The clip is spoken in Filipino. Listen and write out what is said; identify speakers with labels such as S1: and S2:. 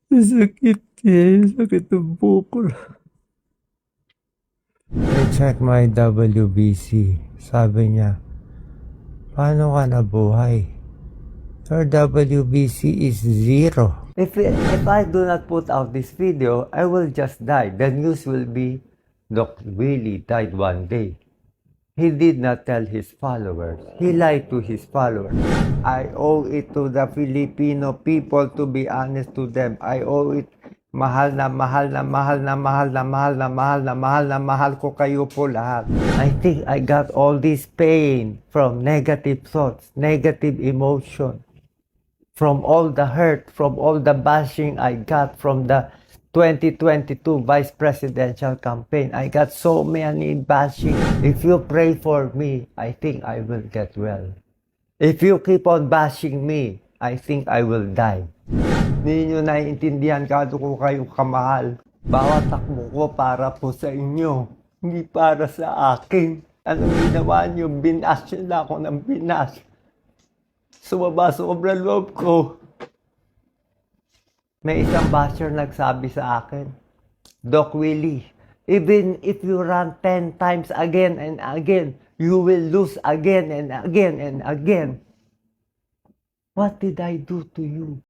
S1: Sakit eh. Sakit ng bukol. I check my WBC. Sabi niya, paano ka nabuhay? Your WBC is 0. If I do not put out this video, I will just die. The news will be, Doc Willie died one day. He did not tell his followers. He lied to his followers. I owe it to the Filipino people to be honest to them. I owe it. Mahal na mahal na mahal na mahal na mahal na mahal na mahal na mahal ko kayo po lahat. I think I got all this pain from negative thoughts, negative emotion, from all the hurt, from all the bashing I got from the 2022 vice presidential campaign. I got so many bashing. If you pray for me, I think I will get well. If you keep on bashing me, I think I will die. Hindi nyo naiintindihan kado ko kayong kamahal. Bawat takbo ko para po sa inyo, hindi para sa akin. Anong ginawa nyo? Binas nyo na ako ng binas. Sumaba sobrang loob ko. May isang basher nagsabi sa akin, Doc Willie, even if you run 10 times again and again, you will lose again and again and again. What did I do to you?